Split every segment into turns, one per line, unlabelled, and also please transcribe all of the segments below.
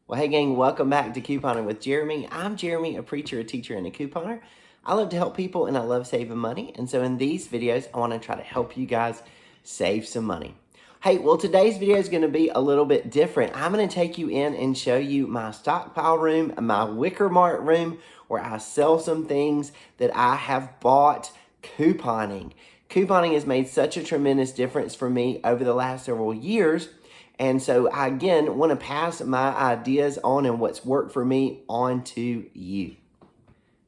Well, hey gang, welcome back to Couponing with Jeremy. I'm Jeremy, a preacher, a teacher, and a couponer. I love to help people and I love saving money. And so in these videos, I want to try to help you guys save some money. Hey, well, today's video is going to be a little bit different. I'm going to take you in and show you my Stockpile room, my Wickermart room, where I sell some things that I have bought couponing. Couponing has made such a tremendous difference for me over the last several years. And so I, again, want to pass my ideas on and what's worked for me on to you.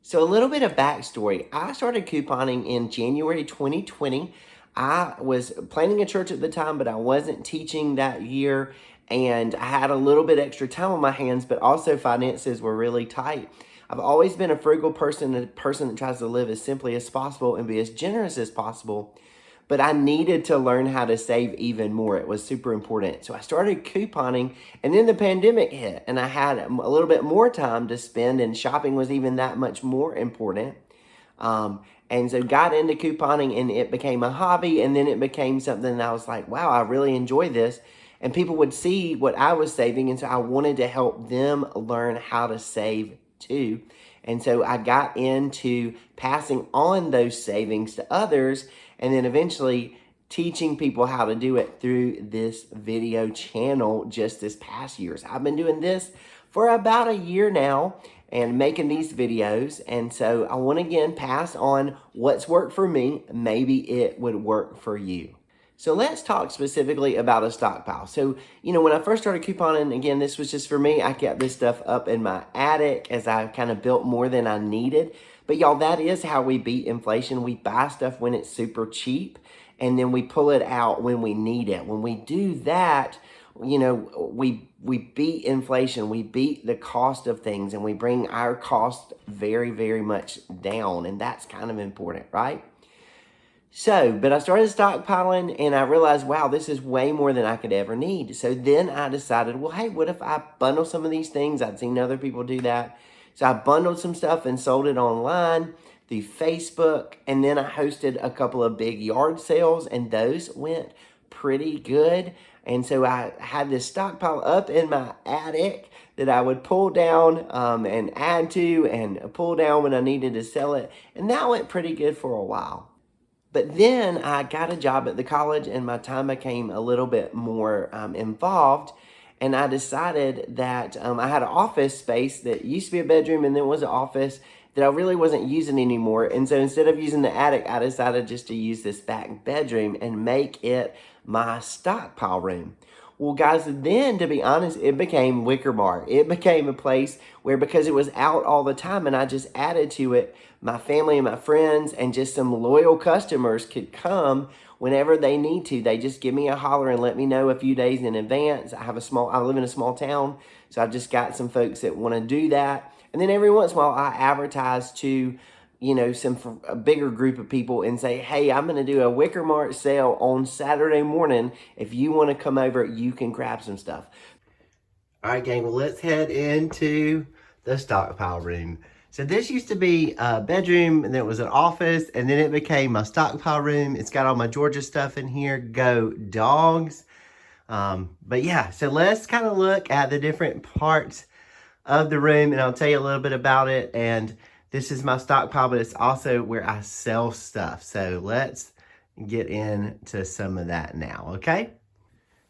So a little bit of backstory. I started couponing in January 2020. I was planning a church at the time, but I wasn't teaching that year. And I had a little bit extra time on my hands, but also finances were really tight. I've always been a frugal person, a person that tries to live as simply as possible and be as generous as possible. But I needed to learn how to save even more. It was super important. So I started couponing, and then the pandemic hit, and I had a little bit more time to spend, and shopping was even that much more important. And so got into couponing, and it became a hobby, and then it became something that I was like, wow, I really enjoy this. And people would see what I was saving, and so I wanted to help them learn how to save too. And so I got into passing on those savings to others, and then eventually teaching people how to do it through this video channel just this past year. So I've been doing this for about a year now and making these videos. And so I want to again pass on what's worked for me. Maybe it would work for you. So let's talk specifically about a stockpile. So, when I first started couponing, again, this was just for me. I kept this stuff up in my attic as I kind of built more than I needed. But y'all, that is how we beat inflation. We buy stuff when it's super cheap, and then we pull it out when we need it. When we do that, we beat inflation. We beat the cost of things, and we bring our cost very, very much down. And that's kind of important, right? So, but I started stockpiling and I realized, wow, this is way more than I could ever need. So then I decided, well, hey, what if I bundle some of these things? I'd seen other people do that. So I bundled some stuff and sold it online through Facebook. And then I hosted a couple of big yard sales, and those went pretty good. And so I had this stockpile up in my attic that I would pull down and add to and pull down when I needed to sell it. And that went pretty good for a while. But then I got a job at the college, and my time became a little bit more involved. And I decided that I had an office space that used to be a bedroom and then was an office that I really wasn't using anymore. And so instead of using the attic, I decided just to use this back bedroom and make it my stockpile room. Well, guys, then, to be honest, it became Wickermart. It became a place where, because it was out all the time and I just added to it, my family and my friends and just some loyal customers could come whenever they need to. They just give me a holler and let me know a few days in advance. I live in a small town, so I've just got some folks that want to do that. And then every once in a while, I advertise to a bigger group of people and say, hey, I'm going to do a Wickermart sale on Saturday morning. If you want to come over, you can grab some stuff. All right, gang, well, let's head into the stockpile room. So this used to be a bedroom, and then it was an office, and then it became my stockpile room. It's got all my Georgia stuff in here. Go Dogs. But yeah, so let's kind of look at the different parts of the room, and I'll tell you a little bit about it. And this is my stockpile, but it's also where I sell stuff. So let's get into some of that now, okay?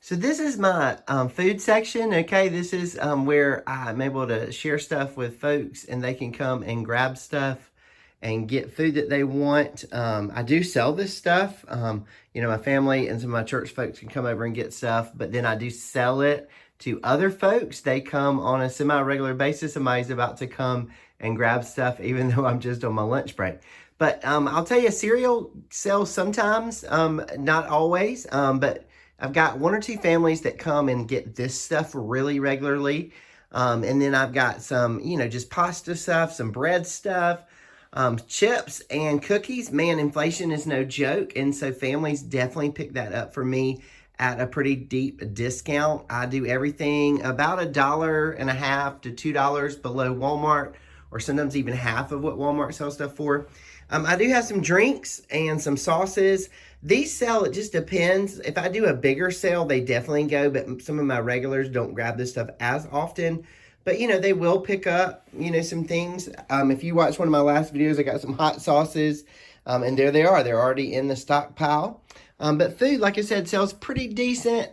So this is my food section, okay? This is where I'm able to share stuff with folks, and they can come and grab stuff and get food that they want. I do sell this stuff. My family and some of my church folks can come over and get stuff, but then I do sell it to other folks. They come on a semi-regular basis. Somebody's about to come and grab stuff, even though I'm just on my lunch break. But I'll tell you, cereal sells sometimes, not always, but I've got one or two families that come and get this stuff really regularly. And then I've got some, just pasta stuff, some bread stuff, chips and cookies. Man, inflation is no joke. And so families definitely pick that up for me at a pretty deep discount. I do everything about $1.50 to $2 below Walmart, or sometimes even half of what Walmart sells stuff for. I do have some drinks and some sauces These sell, it just depends. If I do a bigger sale, they definitely go, but some of my regulars don't grab this stuff as often. But, they will pick up, some things. If you watch one of my last videos, I got some hot sauces, and there they are. They're already in the stockpile. But food, like I said, sells pretty decent.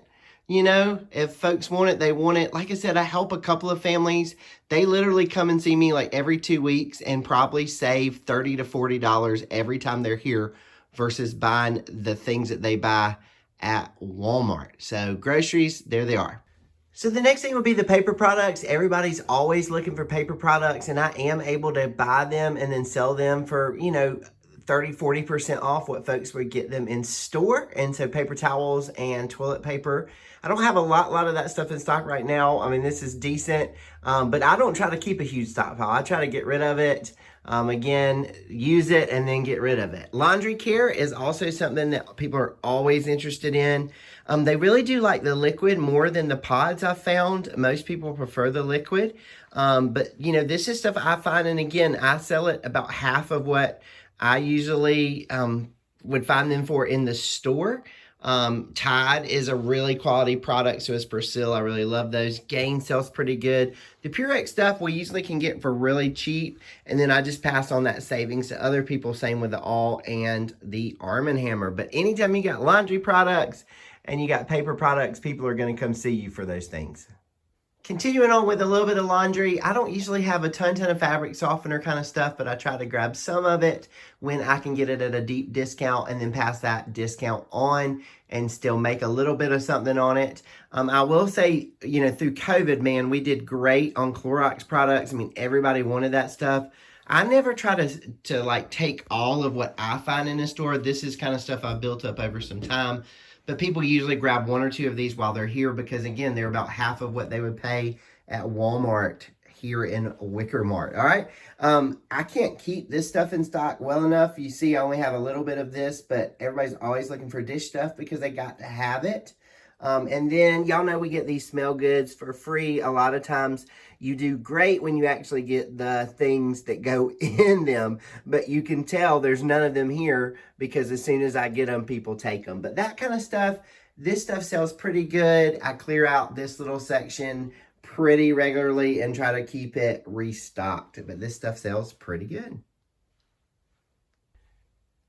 If folks want it, they want it. Like I said, I help a couple of families. They literally come and see me like every 2 weeks and probably save $30 to $40 every time they're here versus buying the things that they buy at Walmart. So groceries, there they are. So the next thing would be the paper products. Everybody's always looking for paper products, and I am able to buy them and then sell them for, 30-40% off what folks would get them in store. And so paper towels and toilet paper. I don't have a lot of that stuff in stock right now. I mean, this is decent, but I don't try to keep a huge stockpile. I try to get rid of it. Again, use it and then get rid of it. Laundry care is also something that people are always interested in. They really do like the liquid more than the pods, I've found. Most people prefer the liquid. But, this is stuff I find, and again, I sell it about half of what I usually would find them for in the store. Tide is a really quality product, so is Persil. I really love those. Gain sells pretty good. The Purex stuff we usually can get for really cheap, and then I just pass on that savings to other people. Same with the All and the Arm & Hammer. But anytime you got laundry products and you got paper products, people are going to come see you for those things. Continuing on with a little bit of laundry, I don't usually have a ton of fabric softener kind of stuff, but I try to grab some of it when I can get it at a deep discount and then pass that discount on and still make a little bit of something on it. I will say, through COVID, man, we did great on Clorox products. I mean, everybody wanted that stuff. I never try to like take all of what I find in a store. This is kind of stuff I've built up over some time. But people usually grab 1 or 2 of these while they're here because, again, they're about half of what they would pay at Walmart here in Wickermart. All right. I can't keep this stuff in stock well enough. You see, I only have a little bit of this, but everybody's always looking for dish stuff because they got to have it. And then y'all know we get these smell goods for free. A lot of times you do great when you actually get the things that go in them, but you can tell there's none of them here because as soon as I get them, people take them. But that kind of stuff, this stuff sells pretty good. I clear out this little section pretty regularly and try to keep it restocked, but this stuff sells pretty good.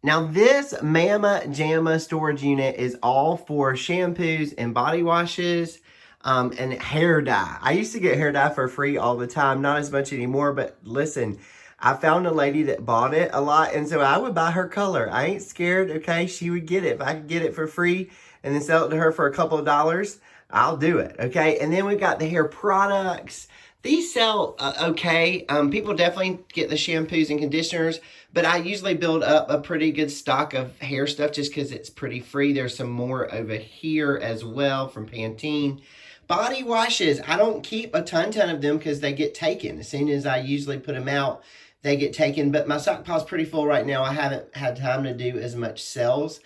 Now this Mama Jamma storage unit is all for shampoos and body washes and hair dye. I used to get hair dye for free all the time, not as much anymore, but listen, I found a lady that bought it a lot, and so I would buy her color. I ain't scared, okay? She would get it. If I could get it for free and then sell it to her for a couple of dollars, I'll do it, okay? And then we've got the hair products. These sell okay. People definitely get the shampoos and conditioners, but I usually build up a pretty good stock of hair stuff just because it's pretty free. There's some more over here as well from Pantene. Body washes, I don't keep a ton of them because they get taken. As soon as I usually put them out, they get taken. But my stockpile's pretty full right now. I haven't had time to do as much sales,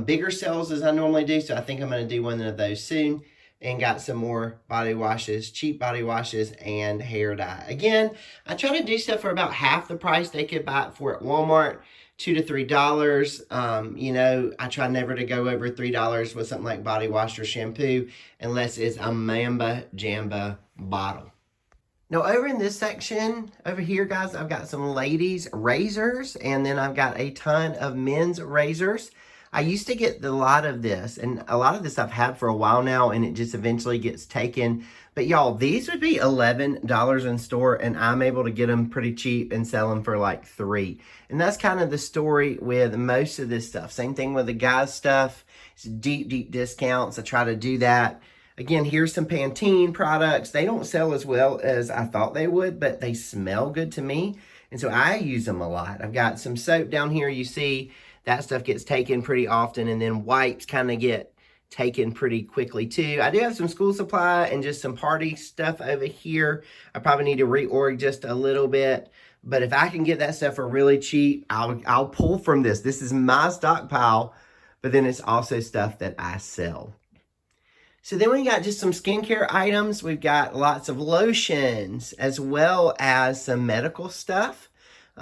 bigger sales as I normally do. So I think I'm going to do one of those soon. And got some more body washes, cheap body washes, and hair dye. Again, I try to do stuff for about half the price they could buy it for at Walmart, $2 to $3. I try never to go over $3 with something like body wash or shampoo unless it's a Mamba Jamba bottle. Now over in this section over here, guys, I've got some ladies razors, and then I've got a ton of men's razors. I used to get a lot of this, and a lot of this I've had for a while now, and it just eventually gets taken. But y'all, these would be $11 in store, and I'm able to get them pretty cheap and sell them for like $3. And that's kind of the story with most of this stuff. Same thing with the guys' stuff. It's deep discounts. I try to do that. Again, here's some Pantene products. They don't sell as well as I thought they would, but they smell good to me. And so I use them a lot. I've got some soap down here. You see that stuff gets taken pretty often, and then wipes kind of get taken pretty quickly too. I do have some school supply and just some party stuff over here. I probably need to reorg just a little bit, but if I can get that stuff for really cheap, I'll pull from this. This is my stockpile, but then it's also stuff that I sell. So then we got just some skincare items. We've got lots of lotions as well as some medical stuff.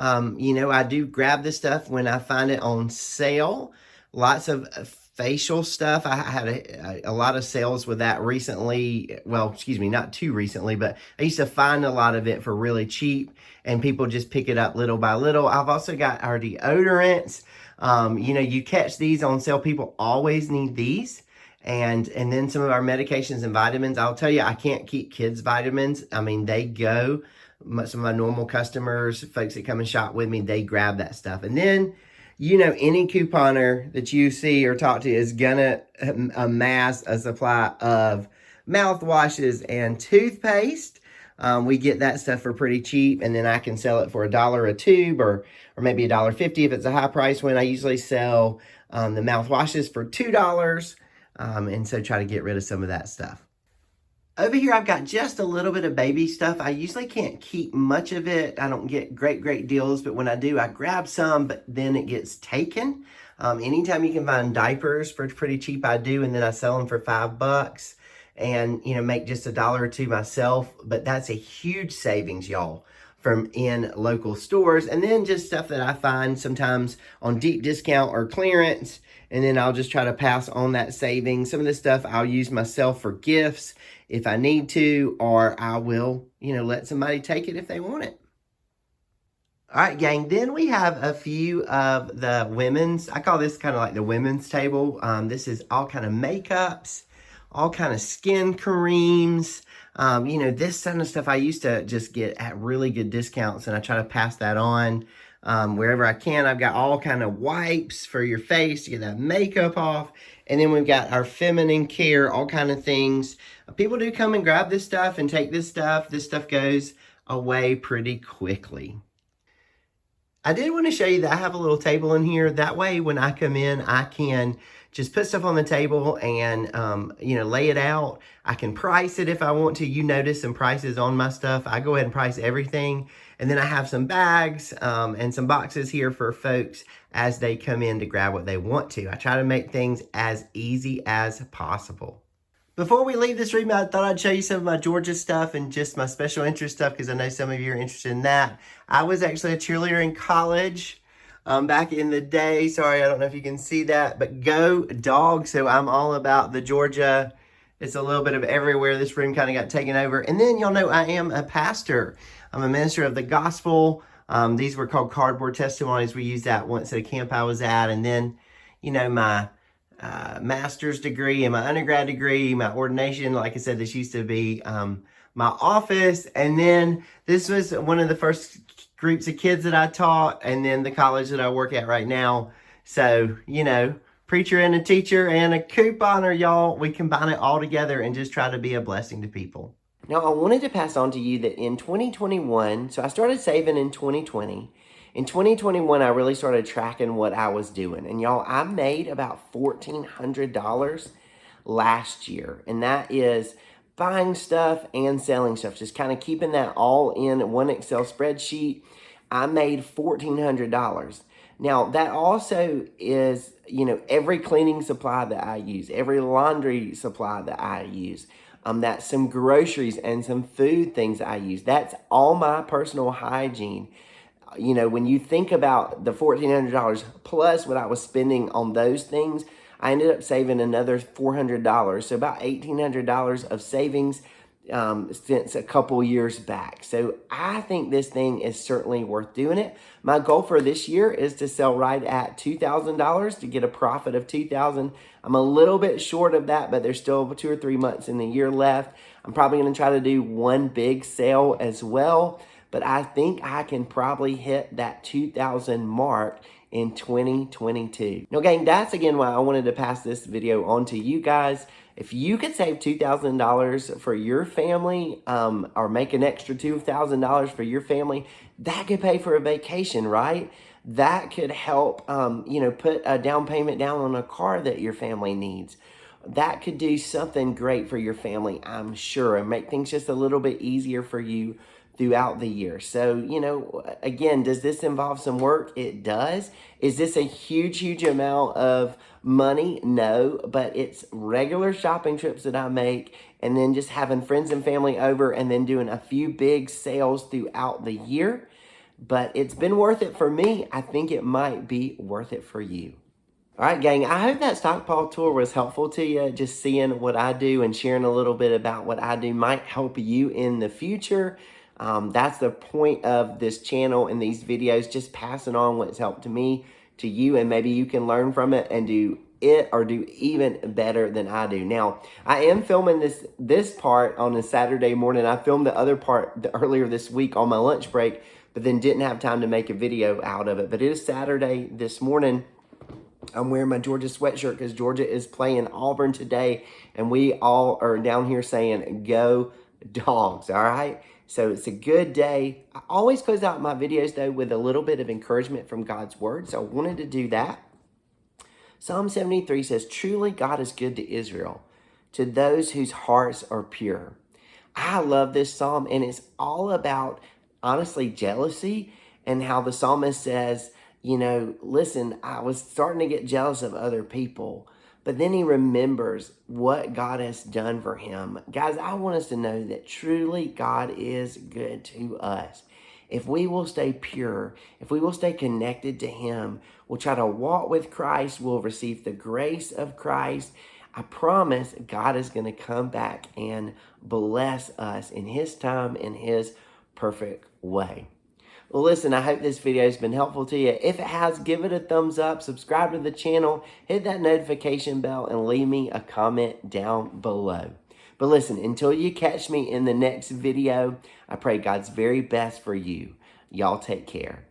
I do grab this stuff when I find it on sale. Lots of facial stuff. I had a lot of sales with that recently. Well, excuse me, not too recently, but I used to find a lot of it for really cheap, and people just pick it up little by little. I've also got our deodorants. You catch these on sale. People always need these. And then some of our medications and vitamins. I'll tell you, I can't keep kids' vitamins. I mean, they go. Some of my normal customers, folks that come and shop with me, they grab that stuff. And then any couponer that you see or talk to is gonna amass a supply of mouthwashes and toothpaste. We get that stuff for pretty cheap, and then I can sell it for $1 a tube, or maybe $1.50 if it's a high price one. I usually sell the mouthwashes for $2, and so try to get rid of some of that stuff. Over here, I've got just a little bit of baby stuff. I usually can't keep much of it. I don't get great deals, but when I do, I grab some, but then it gets taken. Anytime you can find diapers for pretty cheap, I do, and then I sell them for $5 and, make just $1 or $2 myself. But that's a huge savings, y'all, from in local stores. And then just stuff that I find sometimes on deep discount or clearance, and then I'll just try to pass on that savings. Some of this stuff I'll use myself for gifts if I need to, or I will, let somebody take it if they want it. All right, gang, then we have a few of the women's, I call this kind of like the women's table. This is all kind of makeups, all kind of skin creams. This kind of stuff I used to just get at really good discounts, and I try to pass that on wherever I can. I've got all kind of wipes for your face to get that makeup off. And then we've got our feminine care, all kind of things. People do come and grab this stuff and take this stuff. This stuff goes away pretty quickly. I did want to show you that I have a little table in here. That way, when I come in, I can just put stuff on the table and, lay it out. I can price it if I want to. You notice some prices on my stuff. I go ahead and price everything. And then I have some bags and some boxes here for folks as they come in to grab what they want to. I try to make things as easy as possible. Before we leave this room, I thought I'd show you some of my Georgia stuff and just my special interest stuff, because I know some of you are interested in that. I was actually a cheerleader in college back in the day. Sorry, I don't know if you can see that, but go Dogs. So I'm all about the Georgia. It's a little bit of everywhere. This room kind of got taken over. And then y'all know I am a pastor. I'm a minister of the gospel. These were called cardboard testimonies. We used that once at a camp I was at. And then, my master's degree and my undergrad degree, my ordination, like I said, this used to be my office. And then this was one of the first groups of kids that I taught, and then the college that I work at right now. So, preacher and a teacher and a couponer, y'all, we combine it all together and just try to be a blessing to people. Now, I wanted to pass on to you that in 2021, so I started saving in 2020. In 2021, I really started tracking what I was doing. And y'all, I made about $1,400 last year. And that is buying stuff and selling stuff, just kind of keeping that all in one Excel spreadsheet. I made $1,400. Now, that also is, every cleaning supply that I use, every laundry supply that I use, that's some groceries and some food things that I use. That's all my personal hygiene. When you think about the $1,400 plus what I was spending on those things, I ended up saving another $400. So about $1,800 of savings since a couple years back. So I think this thing is certainly worth doing it. My goal for this year is to sell right at $2,000 to get a profit of $2,000. I'm a little bit short of that, but there's still 2 or 3 months in the year left. I'm probably going to try to do one big sale as well, but I think I can probably hit that 2,000 mark in 2022. Now, gang, that's again why I wanted to pass this video on to you guys. If you could save $2,000 for your family, or make an extra $2,000 for your family, that could pay for a vacation, right? That could help, put a down payment down on a car that your family needs. That could do something great for your family, I'm sure, and make things just a little bit easier for you throughout the year. So, again, does this involve some work? It does. Is this a huge amount of money? No, but it's regular shopping trips that I make, and then just having friends and family over, and then doing a few big sales throughout the year. But it's been worth it for me. I think it might be worth it for you. All right, gang, I hope that stockpile tour was helpful to you. Just seeing what I do and sharing a little bit about what I do might help you in the future. That's the point of this channel and these videos, just passing on what's helped to me to you, and maybe you can learn from it and do it or do even better than I do. Now, I am filming this part on a Saturday morning. I filmed the other part earlier this week on my lunch break, but then didn't have time to make a video out of it. But it is Saturday this morning. I'm wearing my Georgia sweatshirt because Georgia is playing Auburn today, and we all are down here saying, go Dogs, all right? So it's a good day. I always close out my videos, though, with a little bit of encouragement from God's word, so I wanted to do that. Psalm 73 says, truly God is good to Israel, to those whose hearts are pure. I love this psalm, and it's all about, honestly, jealousy, and how the psalmist says, you know, listen, I was starting to get jealous of other people, but then he remembers what God has done for him. Guys, I want us to know that truly God is good to us. If we will stay pure, if we will stay connected to him, we'll try to walk with Christ, we'll receive the grace of Christ. I promise God is going to come back and bless us in his time, in his perfect way. Well, listen, I hope this video has been helpful to you. If it has, give it a thumbs up, subscribe to the channel, hit that notification bell, and leave me a comment down below. But listen, until you catch me in the next video, I pray God's very best for you. Y'all take care.